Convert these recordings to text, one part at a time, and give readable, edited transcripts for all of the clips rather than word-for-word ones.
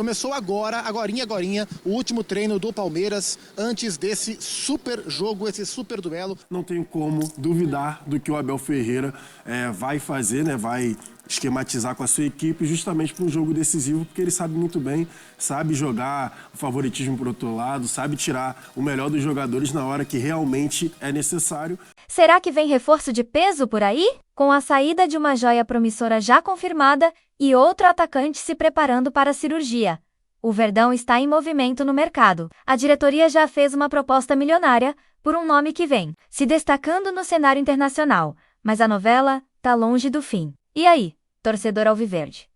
Começou agorinha, o último treino do Palmeiras antes desse super jogo, esse super duelo. Não tem como duvidar do que o Abel Ferreira vai fazer, né? Vai esquematizar com a sua equipe justamente para um jogo decisivo, porque ele sabe muito bem, sabe jogar o favoritismo para o outro lado, sabe tirar o melhor dos jogadores na hora que realmente é necessário. Será que vem reforço de peso por aí? Com a saída de uma joia promissora já confirmada e outro atacante se preparando para a cirurgia. O Verdão está em movimento no mercado. A diretoria já fez uma proposta milionária por um nome que vem se destacando no cenário internacional, mas a novela tá longe do fim. E aí, torcedor alviverde?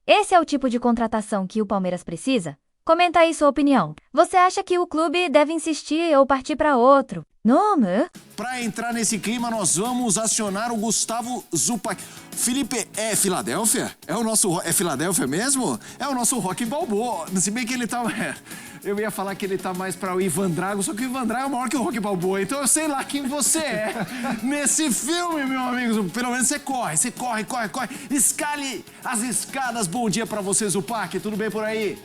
Esse é o tipo de contratação que o Palmeiras precisa? Comenta aí sua opinião. Você acha que o clube deve insistir ou partir para outro nome? Para entrar nesse clima, nós vamos acionar o Gustavo Zupac. Felipe, é Filadélfia? É Filadélfia mesmo? É o nosso Rocky Balboa. Se bem que ele tá... Eu ia falar que ele tá mais para o Ivan Drago, só que o Ivan Drago é maior que o Rocky Balboa, então eu sei lá quem você é nesse filme, meu amigo. Pelo menos você corre. Escale as escadas. Bom dia para você, Zupac. Tudo bem por aí?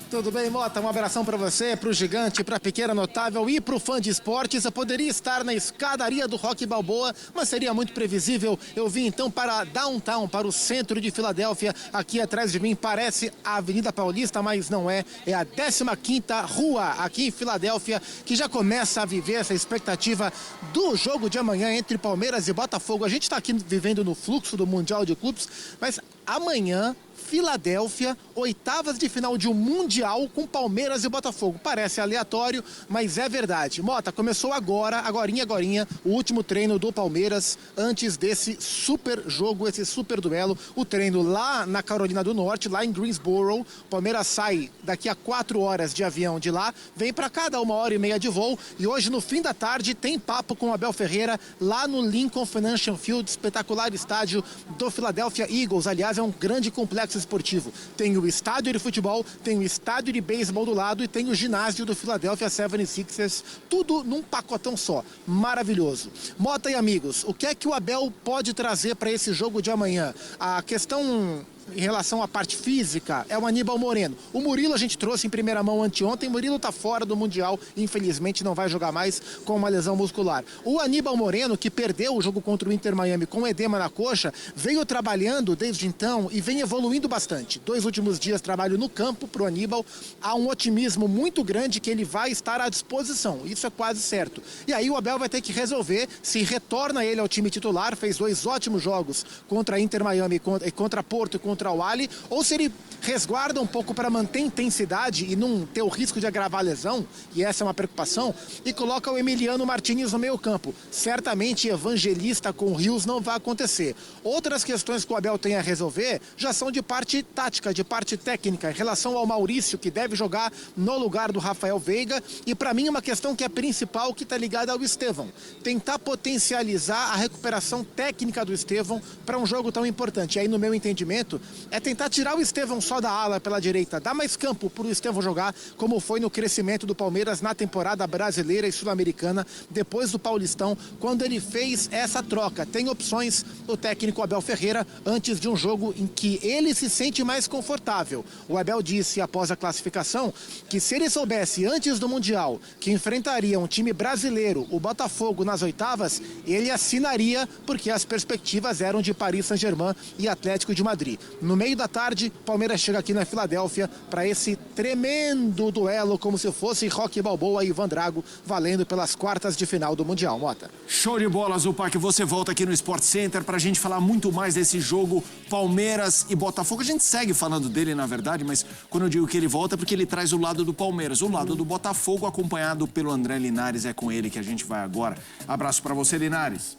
Tudo bem, Mota? Um abração para você, para o gigante, para a pequena notável e para o fã de esportes. Eu poderia estar na escadaria do Rocky Balboa, mas seria muito previsível. Eu vim então para Downtown, para o centro de Filadélfia. Aqui atrás de mim parece a Avenida Paulista, mas não é. É a 15ª Rua aqui em Filadélfia, que já começa a viver essa expectativa do jogo de amanhã entre Palmeiras e Botafogo. A gente está aqui vivendo no fluxo do Mundial de Clubes, mas amanhã... Filadélfia, oitavas de final de um Mundial com Palmeiras e Botafogo. Parece aleatório, mas é verdade. Mota, começou agorinha, o último treino do Palmeiras antes desse super jogo, esse super duelo. O treino lá na Carolina do Norte, lá em Greensboro. O Palmeiras sai daqui a 4 horas de avião de lá, vem para cá, dá 1h30 de voo. E hoje, no fim da tarde, tem papo com o Abel Ferreira lá no Lincoln Financial Field, espetacular estádio do Philadelphia Eagles. Aliás, é um grande complexo esportivo. Tem o estádio de futebol, tem o estádio de beisebol do lado e tem o ginásio do Philadelphia 76ers, tudo num pacotão só. Maravilhoso. Mota e amigos, o que é que o Abel pode trazer para esse jogo de amanhã? A questão... em relação à parte física, é o Aníbal Moreno. O Murilo a gente trouxe em primeira mão anteontem. O Murilo tá fora do Mundial, infelizmente não vai jogar mais com uma lesão muscular. O Aníbal Moreno, que perdeu o jogo contra o Inter Miami com edema na coxa, veio trabalhando desde então e vem evoluindo bastante. 2 últimos dias trabalho no campo pro Aníbal. Há um otimismo muito grande que ele vai estar à disposição. Isso é quase certo. E aí o Abel vai ter que resolver se retorna ele ao time titular. Fez 2 ótimos jogos contra a Inter Miami e contra Porto e contra o Ali, ou se ele resguarda um pouco para manter intensidade e não ter o risco de agravar a lesão, e essa é uma preocupação, e coloca o Emiliano Martínez no meio campo. Certamente Evangelista com o Rios não vai acontecer. Outras questões que o Abel tem a resolver já são de parte tática, de parte técnica, em relação ao Maurício, que deve jogar no lugar do Rafael Veiga, e para mim uma questão que é principal, que está ligada ao Estevão. Tentar potencializar a recuperação técnica do Estevão para um jogo tão importante. E aí, no meu entendimento, é tentar tirar o Estevão só da ala pela direita, dar mais campo para o Estevão jogar, como foi no crescimento do Palmeiras na temporada brasileira e sul-americana, depois do Paulistão, quando ele fez essa troca. Tem opções o técnico Abel Ferreira antes de um jogo em que ele se sente mais confortável. O Abel disse após a classificação que se ele soubesse antes do Mundial que enfrentaria um time brasileiro, o Botafogo, nas oitavas, ele assinaria, porque as perspectivas eram de Paris Saint-Germain e Atlético de Madrid. No meio da tarde, Palmeiras chega aqui na Filadélfia para esse tremendo duelo, como se fosse Rocky Balboa e Ivan Drago, valendo pelas quartas de final do Mundial. Mota. Show de bola, Zupac. Você volta aqui no Sport Center para a gente falar muito mais desse jogo Palmeiras e Botafogo. A gente segue falando dele, na verdade, mas quando eu digo que ele volta é porque ele traz o lado do Palmeiras. O lado do Botafogo, acompanhado pelo André Linares. É com ele que a gente vai agora. Abraço para você, Linares.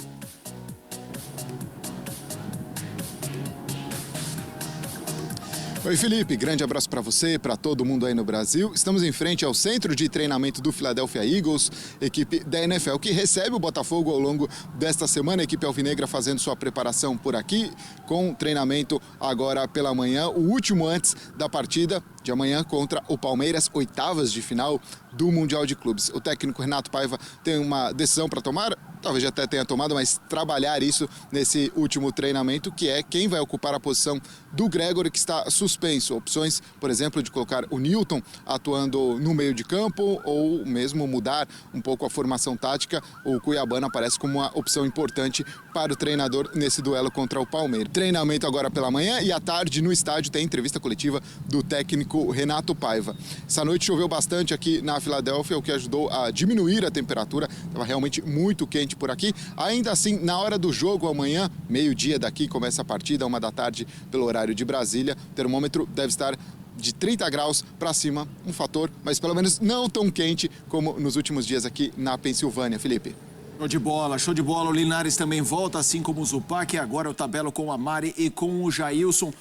Oi, Felipe, grande abraço para você, para todo mundo aí no Brasil. Estamos em frente ao centro de treinamento do Philadelphia Eagles, equipe da NFL, que recebe o Botafogo ao longo desta semana. A equipe alvinegra fazendo sua preparação por aqui, com treinamento agora pela manhã, o último antes da partida de amanhã contra o Palmeiras, oitavas de final do Mundial de Clubes. O técnico Renato Paiva tem uma decisão para tomar, talvez já até tenha tomado, mas trabalhar isso nesse último treinamento, que é quem vai ocupar a posição do Gregóry, que está suspenso. Opções, por exemplo, de colocar o Newton atuando no meio de campo ou mesmo mudar um pouco a formação tática. O Cuiabano aparece como uma opção importante para o treinador nesse duelo contra o Palmeiras. Treinamento agora pela manhã e à tarde no estádio tem entrevista coletiva do técnico Renato Paiva. Essa noite choveu bastante aqui na Filadélfia, o que ajudou a diminuir a temperatura. Estava realmente muito quente por aqui. Ainda assim, na hora do jogo amanhã, meio-dia daqui, começa a partida, 1 da tarde pelo horário de Brasília. O termômetro deve estar de 30 graus para cima, um fator, mas pelo menos não tão quente como nos últimos dias aqui na Pensilvânia. Felipe. Show de bola, show de bola. O Linares também volta, assim como o Zupac. Agora eu tabelo com a Mari e com o Jailson.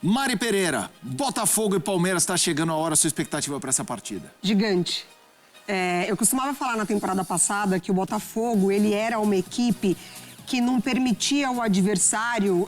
Mari Pereira, Botafogo e Palmeiras, está chegando a hora. Sua expectativa para essa partida? Gigante. Eu costumava falar na temporada passada que o Botafogo ele era uma equipe que não permitia ao adversário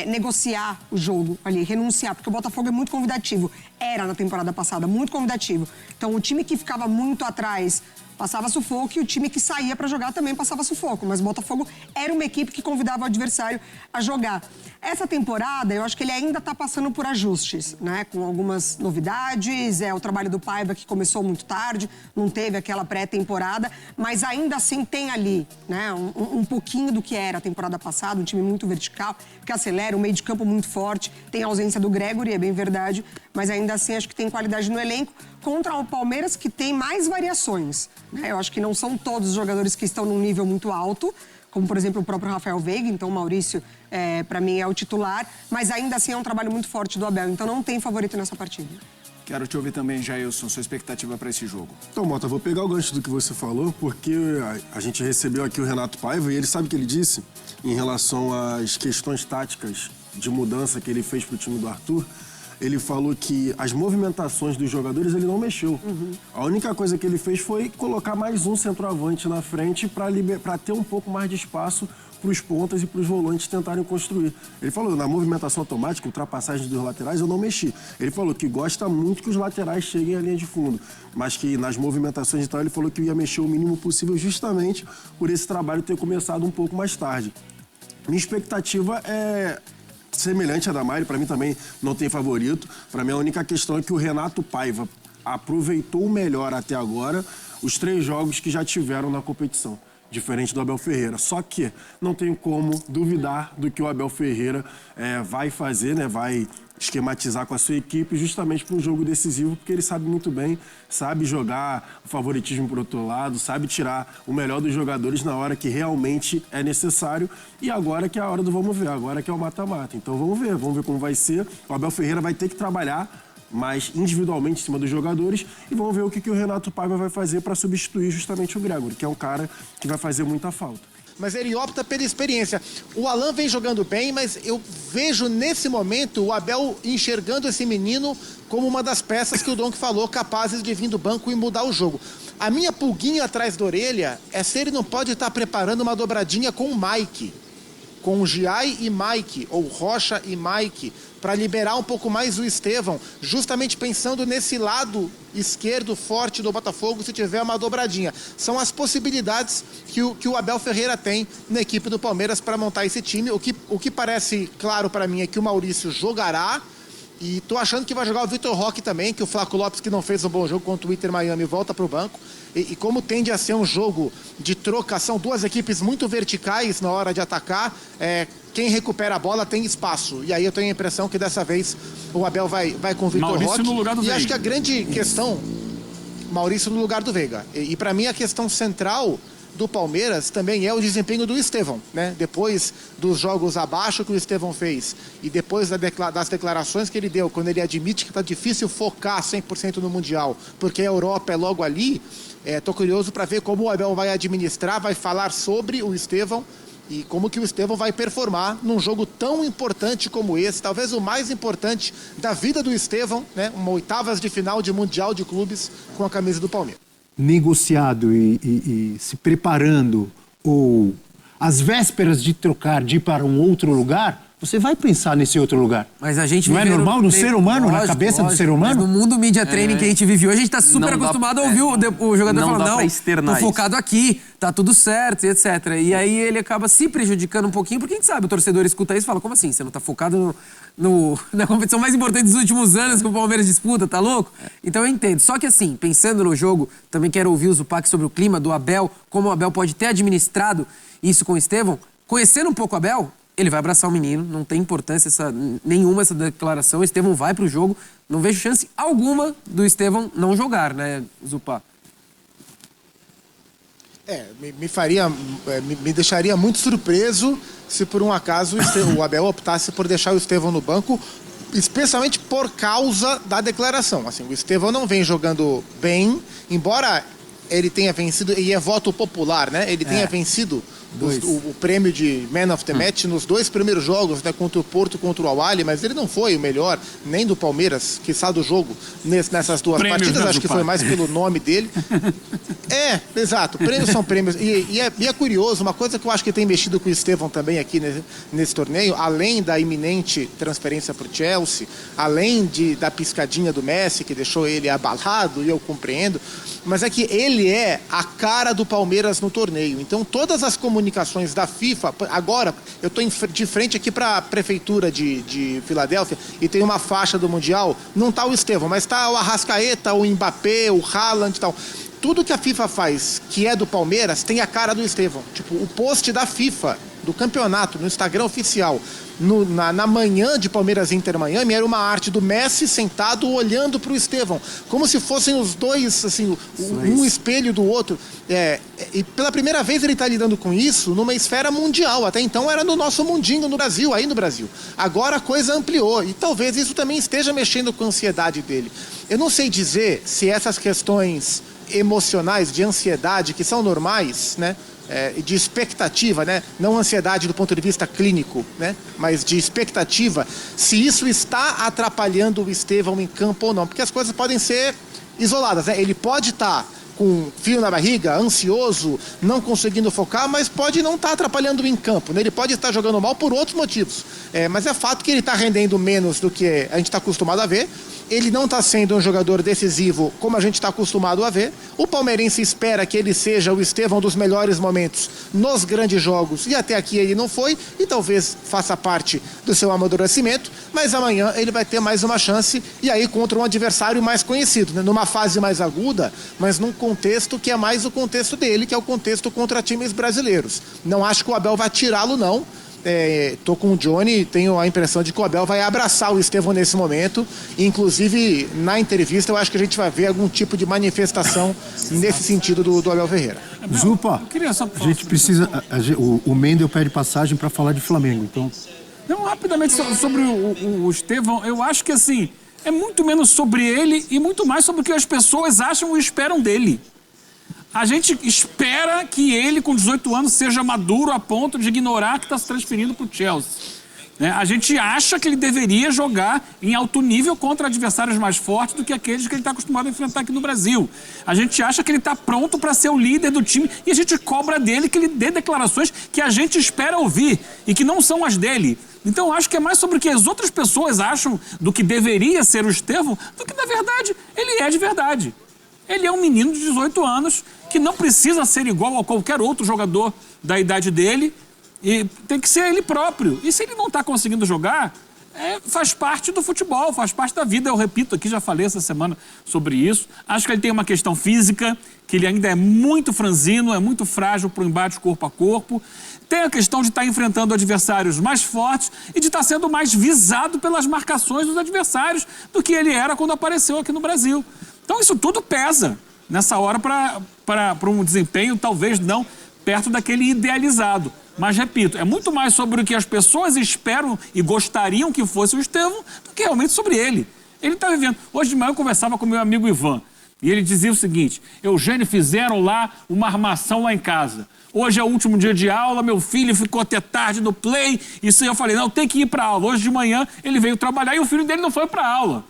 negociar o jogo ali, renunciar, porque o Botafogo é muito convidativo. Era na temporada passada, muito convidativo. Então, o time que ficava muito atrás passava sufoco e o time que saía para jogar também passava sufoco. Mas o Botafogo era uma equipe que convidava o adversário a jogar. Essa temporada, eu acho que ele ainda está passando por ajustes, né? Com algumas novidades, o trabalho do Paiva que começou muito tarde, não teve aquela pré-temporada, mas ainda assim tem ali, né? Um pouquinho do que era a temporada passada, um time muito vertical, que acelera, um meio de campo muito forte, tem a ausência do Gregóry, é bem verdade, mas ainda assim acho que tem qualidade no elenco, contra o Palmeiras que tem mais variações, né? Eu acho que não são todos os jogadores que estão num nível muito alto, como, por exemplo, o próprio Rafael Veiga, então o Maurício, para mim, é o titular, mas ainda assim é um trabalho muito forte do Abel, então não tem favorito nessa partida. Quero te ouvir também, Jailson, sua expectativa para esse jogo. Então, Mota, vou pegar o gancho do que você falou, porque a gente recebeu aqui o Renato Paiva e ele sabe o que ele disse em relação às questões táticas de mudança que ele fez para o time do Arthur. Ele falou que as movimentações dos jogadores ele não mexeu. A única coisa que ele fez foi colocar mais um centroavante na frente para ter um pouco mais de espaço para os pontas e para os volantes tentarem construir. Ele falou, na movimentação automática, ultrapassagem dos laterais, eu não mexi. Ele falou que gosta muito que os laterais cheguem à linha de fundo, mas que nas movimentações e tal, ele falou que ia mexer o mínimo possível justamente por esse trabalho ter começado um pouco mais tarde. Minha expectativa é semelhante à da Mari, para mim também não tem favorito. Para mim a única questão é que o Renato Paiva aproveitou melhor até agora os 3 jogos que já tiveram na competição, diferente do Abel Ferreira. Só que não tem como duvidar do que o Abel Ferreira vai fazer, né? Vai esquematizar com a sua equipe justamente para um jogo decisivo, porque ele sabe muito bem, sabe jogar o favoritismo por outro lado, sabe tirar o melhor dos jogadores na hora que realmente é necessário. E agora que é a hora do vamos ver, agora que é o mata-mata. Então vamos ver como vai ser. O Abel Ferreira vai ter que trabalhar mais individualmente em cima dos jogadores e vamos ver o que o Renato Paiva vai fazer para substituir justamente o Gregóry, que é um cara que vai fazer muita falta. Mas ele opta pela experiência. O Alan vem jogando bem, mas eu vejo nesse momento o Abel enxergando esse menino como uma das peças que o Donk falou, capazes de vir do banco e mudar o jogo. A minha pulguinha atrás da orelha é se ele não pode estar preparando uma dobradinha com o Mike, com o Giai e Mike, ou Rocha e Mike, para liberar um pouco mais o Estevão, justamente pensando nesse lado esquerdo forte do Botafogo, se tiver uma dobradinha. São as possibilidades que o Abel Ferreira tem na equipe do Palmeiras para montar esse time. O que parece claro para mim é que o Maurício jogará, e tô achando que vai jogar o Vitor Roque também, que o Flaco Lopes, que não fez um bom jogo contra o Inter Miami, volta para o banco. E como tende a ser um jogo de trocação, 2 equipes muito verticais na hora de atacar, quem recupera a bola tem espaço. E aí eu tenho a impressão que dessa vez o Abel vai com o Vitor Roque. No lugar do Veiga. Acho que a grande questão, Maurício no lugar do Veiga. E para mim a questão central do Palmeiras também é o desempenho do Estevão, né? Depois dos jogos abaixo que o Estevão fez e depois das declarações que ele deu, quando ele admite que está difícil focar 100% no Mundial, porque a Europa é logo ali, tô curioso para ver como o Abel vai administrar, vai falar sobre o Estevão e como que o Estevão vai performar num jogo tão importante como esse, talvez o mais importante da vida do Estevão, né? Uma oitavas de final de Mundial de Clubes com a camisa do Palmeiras. Negociado e se preparando, ou às vésperas de trocar, de ir para um outro lugar, você vai pensar nesse outro lugar. Mas a gente não é normal no ser humano, na cabeça do ser humano? Mas no mundo media training que a gente viveu, a gente tá super acostumado a ouvir o jogador falando, não, tô focado aqui, tá tudo certo, etc. E aí ele acaba se prejudicando um pouquinho, porque a gente sabe, o torcedor escuta isso e fala, como assim? Você não tá focado na competição mais importante dos últimos anos que o Palmeiras disputa, tá louco? Então eu entendo. Só que assim, pensando no jogo, também quero ouvir o Zupac sobre o clima do Abel, como o Abel pode ter administrado isso com o Estevão. Conhecendo um pouco o Abel, ele vai abraçar o menino, não tem importância nenhuma essa declaração. O Estevão vai pro jogo, não vejo chance alguma do Estevão não jogar, né, Zupá? Me deixaria muito surpreso se por um acaso o Abel optasse por deixar o Estevão no banco, especialmente por causa da declaração. Assim, o Estevão não vem jogando bem, embora ele tenha vencido, e é voto popular, né? Ele tenha vencido o prêmio de Man of the Match nos 2 primeiros jogos, né, contra o Porto e contra o Al-Ahly, mas ele não foi o melhor, nem do Palmeiras, quiçá do jogo, nessas 2 partidas, acho que foi mais pelo nome dele. Exato, prêmios são prêmios. E é curioso, uma coisa que eu acho que tem mexido com o Estevão também aqui nesse torneio, além da iminente transferência para o Chelsea, além da piscadinha do Messi, que deixou ele abalado, e eu compreendo, mas é que ele é a cara do Palmeiras no torneio. Então todas as comunicações da FIFA, agora eu estou de frente aqui para a prefeitura de Filadélfia e tem uma faixa do Mundial, não está o Estevão, mas está o Arrascaeta, o Mbappé, o Haaland e tal. Tudo que a FIFA faz, que é do Palmeiras, tem a cara do Estevão. Tipo, o post da FIFA, do campeonato, no Instagram oficial, na manhã de Palmeiras e Inter Miami, era uma arte do Messi sentado olhando para o Estevão, como se fossem os dois, assim, um espelho do outro. E pela primeira vez ele está lidando com isso numa esfera mundial. Até então era no nosso mundinho, no Brasil, aí no Brasil. Agora a coisa ampliou e talvez isso também esteja mexendo com a ansiedade dele. Eu não sei dizer se essas questões emocionais, de ansiedade, que são normais, né? De expectativa, né? Não ansiedade do ponto de vista clínico, né? Mas de expectativa, se isso está atrapalhando o Estevão em campo ou não, porque as coisas podem ser isoladas, né? Ele pode estar com frio na barriga, ansioso, não conseguindo focar, mas pode não estar atrapalhando em campo, né? Ele pode estar jogando mal por outros motivos, mas é fato que ele está rendendo menos do que a gente está acostumado a ver. Ele não está sendo um jogador decisivo como a gente está acostumado a ver. O palmeirense espera que ele seja o Estevão dos melhores momentos nos grandes jogos, e até aqui ele não foi, e talvez faça parte do seu amadurecimento, mas amanhã ele vai ter mais uma chance, e aí contra um adversário mais conhecido, né? Numa fase mais aguda, mas num contexto que é mais o contexto dele, que é o contexto contra times brasileiros. Não acho que o Abel vai tirá-lo, não. Tô com o Johnny, tenho a impressão de que o Abel vai abraçar o Estevão nesse momento. Inclusive, na entrevista, eu acho que a gente vai ver algum tipo de manifestação nesse sentido do Abel Ferreira. Zupa, a gente precisa... O Mendel pede passagem para falar de Flamengo, então... Não, rapidamente sobre o Estevão, eu acho que assim, é muito menos sobre ele e muito mais sobre o que as pessoas acham e esperam dele. A gente espera que ele, com 18 anos, seja maduro a ponto de ignorar que está se transferindo para o Chelsea. Né? A gente acha que ele deveria jogar em alto nível contra adversários mais fortes do que aqueles que ele está acostumado a enfrentar aqui no Brasil. A gente acha que ele está pronto para ser o líder do time e a gente cobra dele que ele dê declarações que a gente espera ouvir e que não são as dele. Então, eu acho que é mais sobre o que as outras pessoas acham do que deveria ser o Estevão do que, na verdade, ele é de verdade. Ele é um menino de 18 anos que não precisa ser igual a qualquer outro jogador da idade dele e tem que ser ele próprio. E se ele não está conseguindo jogar, faz parte do futebol, faz parte da vida. Eu repito aqui, já falei essa semana sobre isso. Acho que ele tem uma questão física, que ele ainda é muito franzino, é muito frágil para o embate corpo a corpo. Tem a questão de estar enfrentando adversários mais fortes e de estar sendo mais visado pelas marcações dos adversários do que ele era quando apareceu aqui no Brasil. Então isso tudo pesa nessa hora para um desempenho, talvez não perto daquele idealizado. Mas, repito, é muito mais sobre o que as pessoas esperam e gostariam que fosse o Estevão do que realmente sobre ele. Ele está vivendo. Hoje de manhã eu conversava com meu amigo Ivan e ele dizia o seguinte: Eugênio, fizeram lá uma armação lá em casa. Hoje é o último dia de aula, meu filho ficou até tarde no play. Isso aí eu falei, não, tem que ir para aula. Hoje de manhã ele veio trabalhar e o filho dele não foi para aula.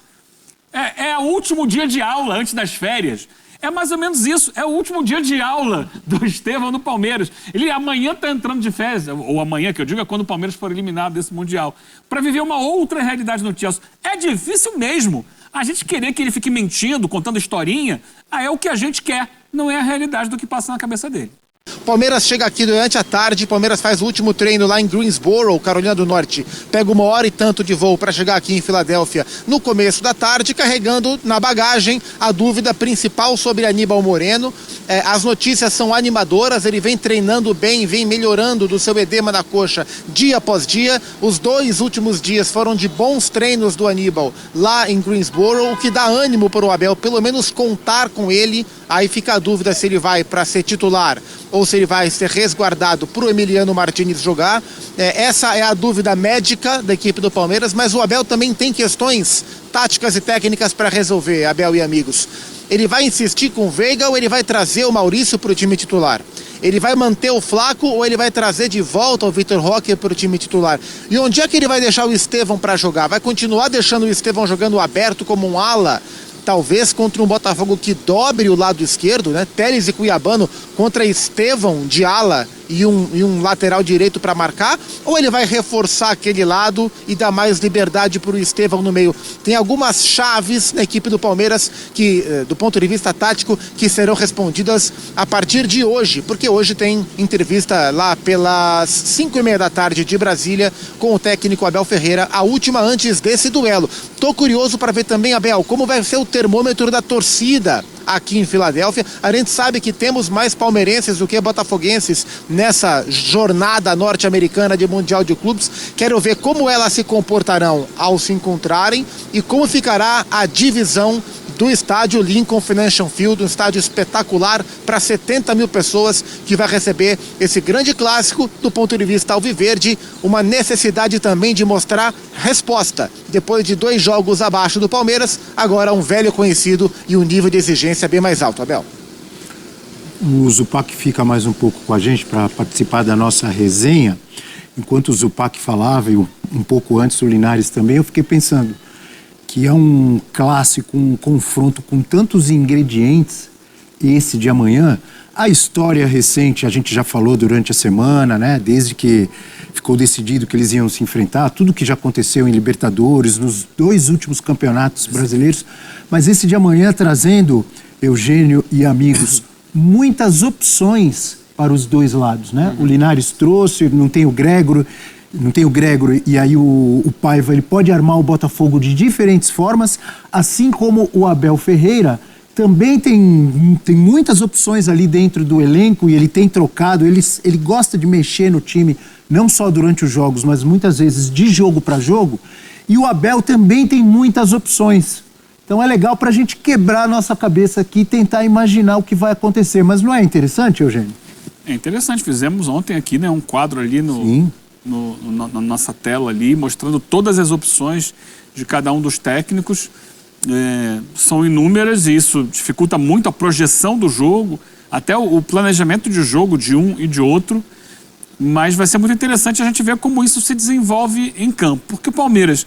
É o último dia de aula antes das férias. É mais ou menos isso. É o último dia de aula do Estevão no Palmeiras. Ele amanhã está entrando de férias, ou amanhã, que eu digo, é quando o Palmeiras for eliminado desse Mundial, para viver uma outra realidade no Chelsea. É difícil mesmo. A gente querer que ele fique mentindo, contando historinha, é o que a gente quer. Não é a realidade do que passa na cabeça dele. Palmeiras chega aqui durante a tarde, Palmeiras faz o último treino lá em Greensboro, Carolina do Norte. Pega 1 hora e tanto de voo para chegar aqui em Filadélfia no começo da tarde, carregando na bagagem a dúvida principal sobre Aníbal Moreno. As notícias são animadoras, ele vem treinando bem, vem melhorando do seu edema na coxa dia após dia. Os 2 últimos dias foram de bons treinos do Aníbal lá em Greensboro, o que dá ânimo para o Abel, pelo menos contar com ele. Aí fica a dúvida se ele vai para ser titular ou se ele vai ser resguardado para o Emiliano Martínez jogar. Essa é a dúvida médica da equipe do Palmeiras, mas o Abel também tem questões táticas e técnicas para resolver, Abel e amigos. Ele vai insistir com o Veiga ou ele vai trazer o Maurício para o time titular? Ele vai manter o Flaco ou ele vai trazer de volta o Vitor Roque para o time titular? E onde é que ele vai deixar o Estevão para jogar? Vai continuar deixando o Estevão jogando aberto como um ala? Talvez contra um Botafogo que dobre o lado esquerdo, né? Telles e Cuiabano contra Estevão de ala e um lateral direito para marcar, ou ele vai reforçar aquele lado e dar mais liberdade para o Estevão no meio? Tem algumas chaves na equipe do Palmeiras que, do ponto de vista tático, que serão respondidas a partir de hoje, porque hoje tem entrevista lá pelas 5:30 da tarde de Brasília com o técnico Abel Ferreira, a última antes desse duelo. Tô curioso para ver também, Abel, como vai ser o termômetro da torcida aqui em Filadélfia. A gente sabe que temos mais palmeirenses do que botafoguenses nessa jornada norte-americana de Mundial de Clubes. Quero ver como elas se comportarão ao se encontrarem e como ficará a divisão do estádio Lincoln Financial Field, um estádio espetacular para 70 mil pessoas, que vai receber esse grande clássico. Do ponto de vista alviverde, uma necessidade também de mostrar resposta. Depois de 2 jogos abaixo do Palmeiras, agora um velho conhecido e um nível de exigência bem mais alto, Abel. O Zupac fica mais um pouco com a gente para participar da nossa resenha. Enquanto o Zupac falava, e um pouco antes o Linares também, eu fiquei pensando que é um clássico, um confronto com tantos ingredientes, esse de amanhã. A história recente, a gente já falou durante a semana, né? Desde que ficou decidido que eles iam se enfrentar, tudo que já aconteceu em Libertadores, nos 2 últimos campeonatos brasileiros. Mas esse de amanhã trazendo, Eugênio e amigos, muitas opções para os 2 lados, né? O Linares trouxe, não tem o Gregor, e aí o Paiva, ele pode armar o Botafogo de diferentes formas, assim como o Abel Ferreira também tem muitas opções ali dentro do elenco, e ele tem trocado, ele gosta de mexer no time, não só durante os jogos, mas muitas vezes de jogo para jogo, e o Abel também tem muitas opções. Então é legal para a gente quebrar a nossa cabeça aqui e tentar imaginar o que vai acontecer. Mas não é interessante, Eugênio? É interessante, fizemos ontem aqui, né, um quadro ali na nossa tela ali, mostrando todas as opções de cada um dos técnicos. São inúmeras e isso dificulta muito a projeção do jogo, até o planejamento de jogo de um e de outro. Mas vai ser muito interessante a gente ver como isso se desenvolve em campo. Porque o Palmeiras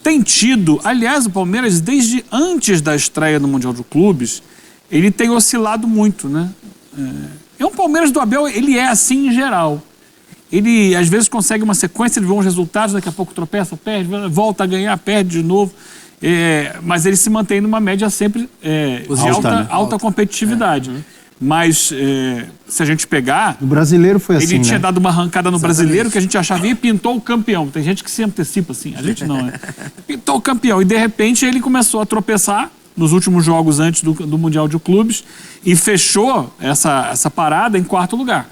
tem tido, aliás, o Palmeiras desde antes da estreia no Mundial de Clubes, ele tem oscilado muito, né? Um Palmeiras do Abel, ele é assim em geral. Ele, às vezes, consegue uma sequência de bons resultados, daqui a pouco tropeça, perde, volta a ganhar, perde de novo. Mas ele se mantém numa média sempre de alta competitividade. Mas, se a gente pegar... No brasileiro foi assim, ele tinha né? dado uma arrancada no brasileiro que a gente achava e pintou o campeão. Tem gente que se antecipa assim, a gente não, né? Pintou o campeão e, de repente, ele começou a tropeçar nos últimos jogos antes do Mundial de Clubes e fechou essa parada em 4º lugar.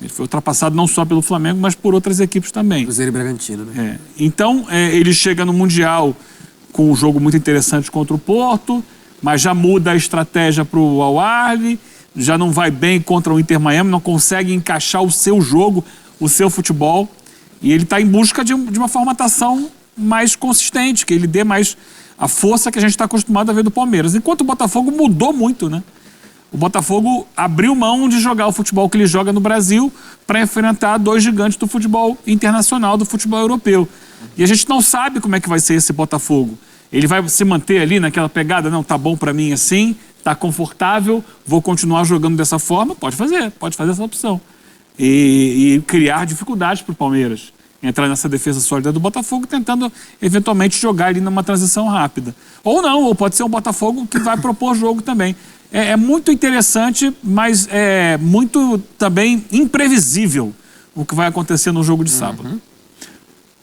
Ele foi ultrapassado não só pelo Flamengo, mas por outras equipes também. Cruzeiro e Bragantino, né? Então, ele chega no Mundial com um jogo muito interessante contra o Porto, mas já muda a estratégia para o Al-Ahly, já não vai bem contra o Inter Miami, não consegue encaixar o seu jogo, o seu futebol, e ele está em busca de uma formatação mais consistente, que ele dê mais a força que a gente está acostumado a ver do Palmeiras. Enquanto o Botafogo mudou muito, né? O Botafogo abriu mão de jogar o futebol que ele joga no Brasil para enfrentar 2 gigantes do futebol internacional, do futebol europeu. E a gente não sabe como é que vai ser esse Botafogo. Ele vai se manter ali naquela pegada, não, tá bom para mim assim, tá confortável, vou continuar jogando dessa forma, pode fazer essa opção. E criar dificuldades para o Palmeiras. Entrar nessa defesa sólida do Botafogo, tentando eventualmente jogar ali numa transição rápida. Ou não, ou pode ser um Botafogo que vai propor jogo também. É muito interessante, mas é muito também imprevisível o que vai acontecer no jogo de sábado.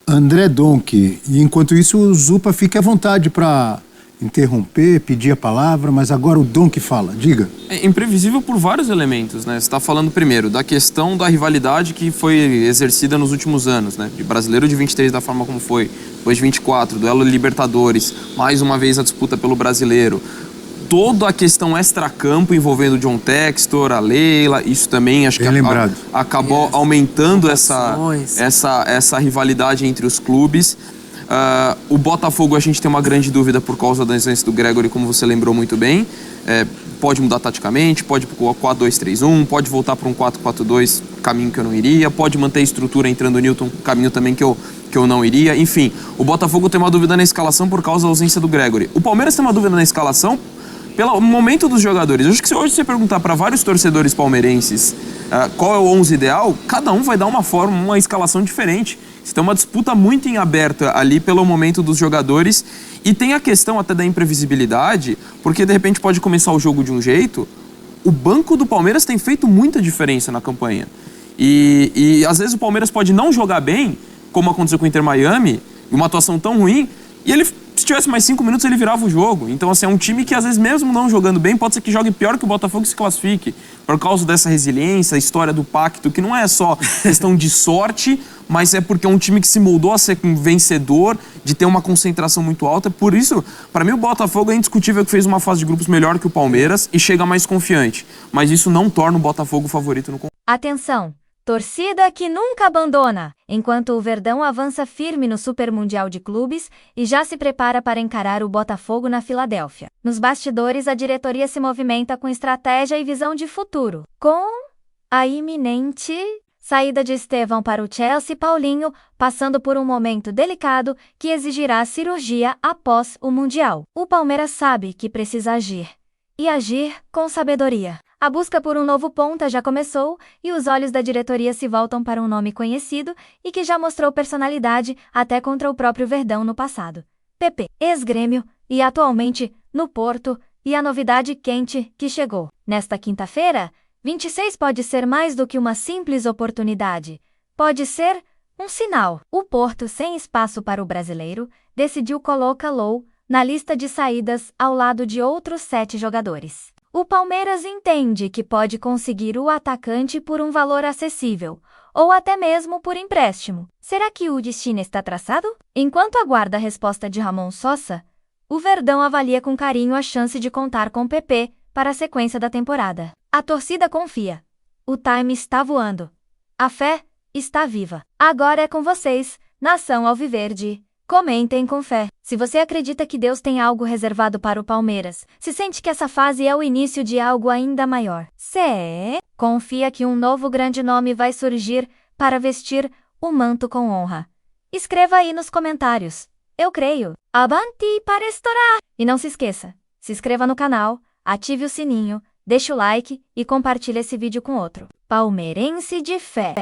André Donk, e enquanto isso o Zupa fica à vontade para interromper, pedir a palavra, mas agora o Donk fala, diga. É imprevisível por vários elementos, né? Você está falando primeiro da questão da rivalidade que foi exercida nos últimos anos, né? De Brasileiro de 23 da forma como foi, depois de 24, duelo Libertadores, mais uma vez a disputa pelo Brasileiro. Toda a questão extracampo envolvendo o John Textor, a Leila, isso também acho que acabou aumentando essa rivalidade entre os clubes. O Botafogo a gente tem uma grande dúvida por causa da ausência do Gregory, como você lembrou muito bem. Pode mudar taticamente, pode ir para o 4-2-3-1, pode voltar para um 4-4-2, caminho que eu não iria, pode manter a estrutura entrando o Newton, caminho também que eu não iria. Enfim, o Botafogo tem uma dúvida na escalação por causa da ausência do Gregory. O Palmeiras tem uma dúvida na escalação pelo momento dos jogadores. Eu acho que se hoje você perguntar para vários torcedores palmeirenses qual é o 11 ideal, cada um vai dar uma escalação diferente. Você tem uma disputa muito em aberto ali pelo momento dos jogadores e tem a questão até da imprevisibilidade, porque de repente pode começar o jogo de um jeito. O banco do Palmeiras tem feito muita diferença na campanha. E às vezes o Palmeiras pode não jogar bem, como aconteceu com o Inter Miami, uma atuação tão ruim, e ele, se tivesse mais 5 minutos, ele virava o jogo. Então, assim, é um time que, às vezes, mesmo não jogando bem, pode ser que jogue pior que o Botafogo e se classifique. Por causa dessa resiliência, a história do pacto, que não é só questão de sorte, mas é porque é um time que se moldou a ser um vencedor, de ter uma concentração muito alta. Por isso, para mim, o Botafogo é indiscutível que fez uma fase de grupos melhor que o Palmeiras e chega mais confiante. Mas isso não torna o Botafogo favorito no campeonato. Atenção! Torcida que nunca abandona, enquanto o Verdão avança firme no Super Mundial de Clubes e já se prepara para encarar o Botafogo na Filadélfia. Nos bastidores, a diretoria se movimenta com estratégia e visão de futuro, com a iminente saída de Estevão para o Chelsea. Paulinho, passando por um momento delicado que exigirá cirurgia após o Mundial. O Palmeiras sabe que precisa agir, e agir com sabedoria. A busca por um novo ponta já começou e os olhos da diretoria se voltam para um nome conhecido e que já mostrou personalidade até contra o próprio Verdão no passado. PP, ex-Grêmio e atualmente no Porto, e a novidade quente que chegou. Nesta quinta-feira, 26 pode ser mais do que uma simples oportunidade. Pode ser um sinal. O Porto, sem espaço para o brasileiro, decidiu colocá-lo na lista de saídas ao lado de outros 7 jogadores. O Palmeiras entende que pode conseguir o atacante por um valor acessível, ou até mesmo por empréstimo. Será que o destino está traçado? Enquanto aguarda a resposta de Ramon Sosa, o Verdão avalia com carinho a chance de contar com PP para a sequência da temporada. A torcida confia. O time está voando. A fé está viva. Agora é com vocês, Nação Alviverde. Comentem com fé. Se você acredita que Deus tem algo reservado para o Palmeiras, se sente que essa fase é o início de algo ainda maior. Confia que um novo grande nome vai surgir para vestir o manto com honra. Escreva aí nos comentários. Eu creio. Avanti para estourar! E não se esqueça, se inscreva no canal, ative o sininho, deixe o like e compartilhe esse vídeo com outro palmeirense de fé.